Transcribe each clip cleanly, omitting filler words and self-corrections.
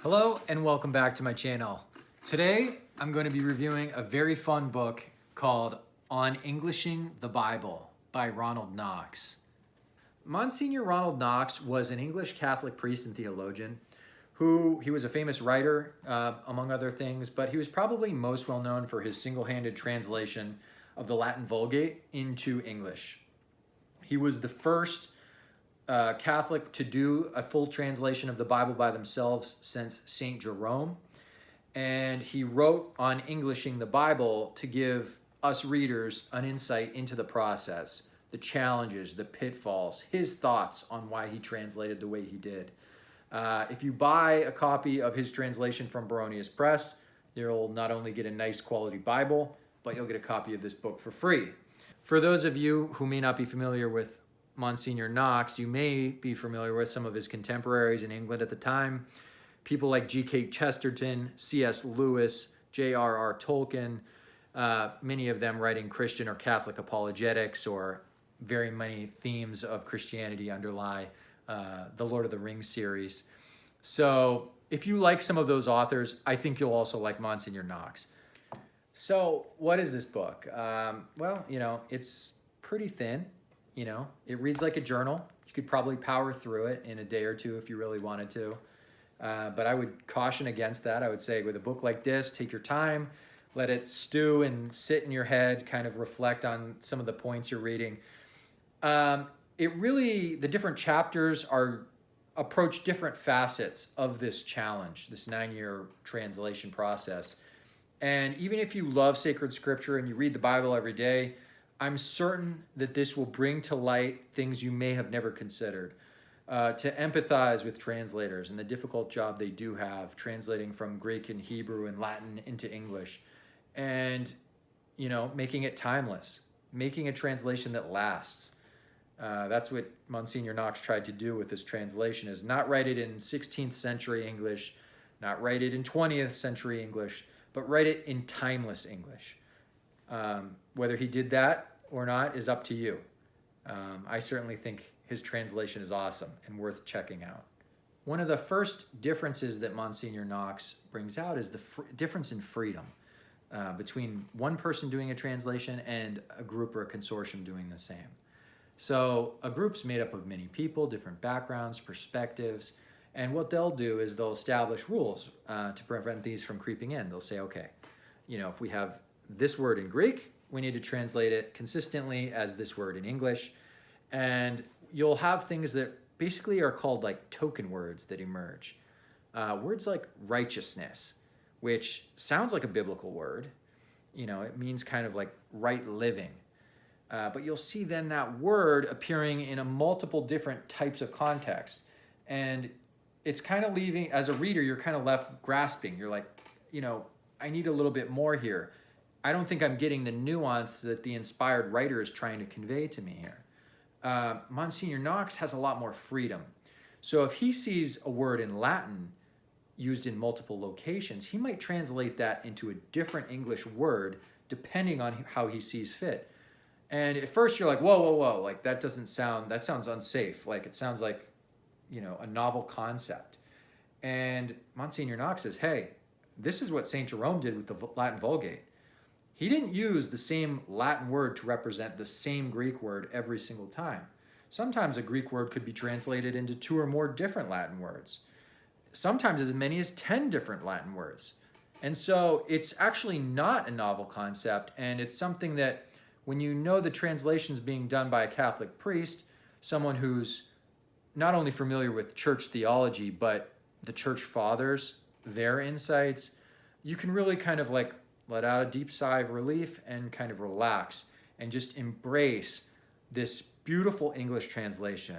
Hello and welcome back to my channel. Today I'm going to be reviewing a very fun book called On Englishing the Bible by Ronald Knox. Monsignor Ronald Knox was an English Catholic priest and theologian he was a famous writer, among other things, but he was probably most well known for his single-handed translation of the Latin Vulgate into English. He was the first Catholic to do a full translation of the Bible by themselves since St. Jerome. And he wrote on Englishing the Bible to give us readers an insight into the process, the challenges, the pitfalls, his thoughts on why he translated the way he did. If you buy a copy of his translation from Baronius Press, you'll not only get a nice quality Bible, but you'll get a copy of this book for free. For those of you who may not be familiar with Monsignor Knox, you may be familiar with some of his contemporaries in England at the time. People like G.K. Chesterton, C.S. Lewis, J.R.R. Tolkien, many of them writing Christian or Catholic apologetics, or very many themes of Christianity underlie the Lord of the Rings series. So if you like some of those authors, I think you'll also like Monsignor Knox. So what is this book? Well, it's pretty thin. It reads like a journal. You could probably power through it in a day or two if you really wanted to. But I would caution against that. I would say with a book like this, take your time, let it stew and sit in your head, kind of reflect on some of the points you're reading. The different chapters approach different facets of this challenge, this 9-year translation process. And even if you love sacred scripture and you read the Bible every day, I'm certain that this will bring to light things you may have never considered. To empathize with translators and the difficult job they do have translating from Greek and Hebrew and Latin into English. And, making it timeless, making a translation that lasts. That's what Monsignor Knox tried to do with this translation, is not write it in 16th century English, not write it in 20th century English, but write it in timeless English. Whether he did that or not is up to you. I certainly think his translation is awesome and worth checking out. One of the first differences that Monsignor Knox brings out is the difference in freedom between one person doing a translation and a group or a consortium doing the same. So a group's made up of many people, different backgrounds, perspectives, and what they'll do is they'll establish rules to prevent these from creeping in. They'll say, okay, if we have this word in Greek, we need to translate it consistently as this word in English. And you'll have things that basically are called like token words that emerge. Words like righteousness, which sounds like a biblical word. It means kind of like right living. But you'll see then that word appearing in a multiple different types of contexts. And it's kind of leaving, as a reader, you're kind of left grasping. You're like, I need a little bit more here. I don't think I'm getting the nuance that the inspired writer is trying to convey to me here. Monsignor Knox has a lot more freedom. So if he sees a word in Latin used in multiple locations, he might translate that into a different English word depending on how he sees fit. And at first you're like, whoa, like that sounds unsafe. Like it sounds like, a novel concept. And Monsignor Knox says, hey, this is what St. Jerome did with the Latin Vulgate. He didn't use the same Latin word to represent the same Greek word every single time. Sometimes a Greek word could be translated into 2 or more different Latin words. Sometimes as many as 10 different Latin words. And so it's actually not a novel concept, and it's something that when the translation's being done by a Catholic priest, someone who's not only familiar with church theology, but the church fathers, their insights, you can really kind of like let out a deep sigh of relief and kind of relax and just embrace this beautiful English translation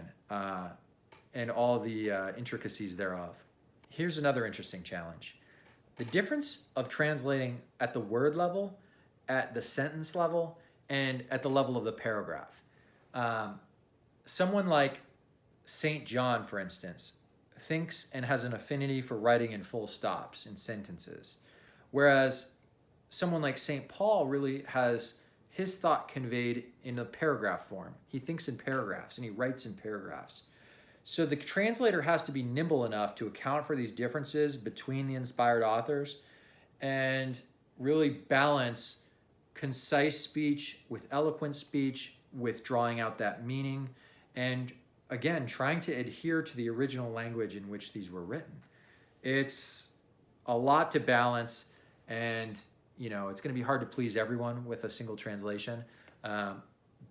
and all the intricacies thereof. Here's another interesting challenge. The difference of translating at the word level, at the sentence level, and at the level of the paragraph. Someone like St. John, for instance, thinks and has an affinity for writing in full stops in sentences, whereas someone like St. Paul really has his thought conveyed in a paragraph form. He thinks in paragraphs and he writes in paragraphs. So the translator has to be nimble enough to account for these differences between the inspired authors and really balance concise speech with eloquent speech, with drawing out that meaning, and again, trying to adhere to the original language in which these were written. It's a lot to balance, and it's going to be hard to please everyone with a single translation.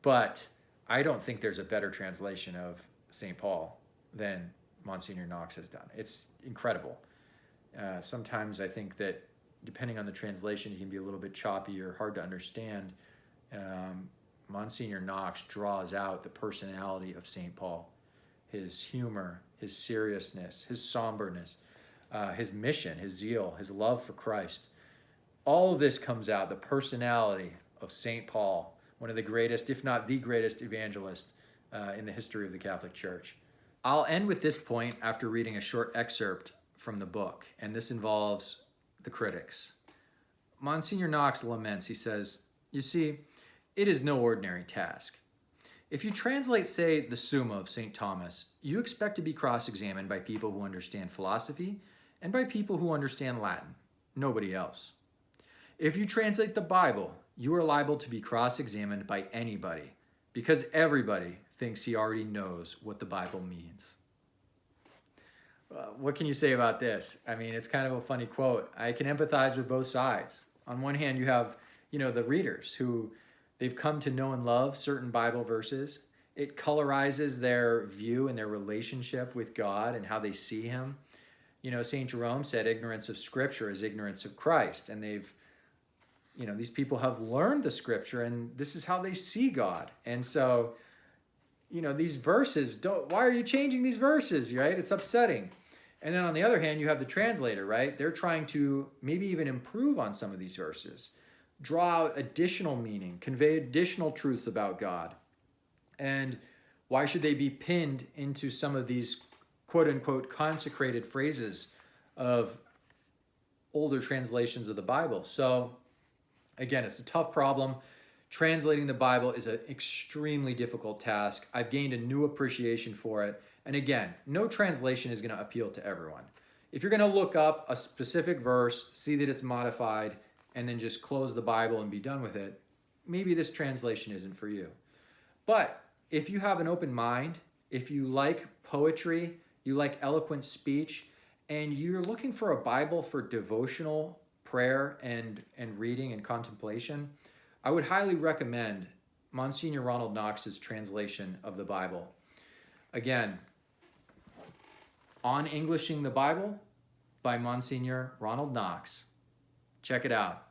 But I don't think there's a better translation of St. Paul than Monsignor Knox has done. It's incredible. Sometimes I think that depending on the translation, it can be a little bit choppy or hard to understand. Monsignor Knox draws out the personality of St. Paul, his humor, his seriousness, his somberness, his mission, his zeal, his love for Christ. All of this comes out, the personality of St. Paul, one of the greatest, if not the greatest evangelist in the history of the Catholic Church. I'll end with this point after reading a short excerpt from the book, and this involves the critics. Monsignor Knox laments, he says, "You see, it is no ordinary task. If you translate, say, the Summa of St. Thomas, you expect to be cross-examined by people who understand philosophy and by people who understand Latin, nobody else. If you translate the Bible, you are liable to be cross-examined by anybody, because everybody thinks he already knows what the Bible means." What can you say about this? I mean, it's kind of a funny quote. I can empathize with both sides. On one hand, you have, the readers who they've come to know and love certain Bible verses. It colorizes their view and their relationship with God and how they see him. St. Jerome said ignorance of Scripture is ignorance of Christ. And these people have learned the Scripture, and this is how they see God. And so, these verses, why are you changing these verses, right? It's upsetting. And then on the other hand, you have the translator, right? They're trying to maybe even improve on some of these verses, draw out additional meaning, convey additional truths about God. And why should they be pinned into some of these quote-unquote consecrated phrases of older translations of the Bible? So again, it's a tough problem. Translating the Bible is an extremely difficult task. I've gained a new appreciation for it. And again, no translation is going to appeal to everyone. If you're going to look up a specific verse, see that it's modified, and then just close the Bible and be done with it, maybe this translation isn't for you. But if you have an open mind, if you like poetry, you like eloquent speech, and you're looking for a Bible for devotional prayer and reading and contemplation, I would highly recommend Monsignor Ronald Knox's translation of the Bible. Again, On Englishing the Bible by Monsignor Ronald Knox. Check it out.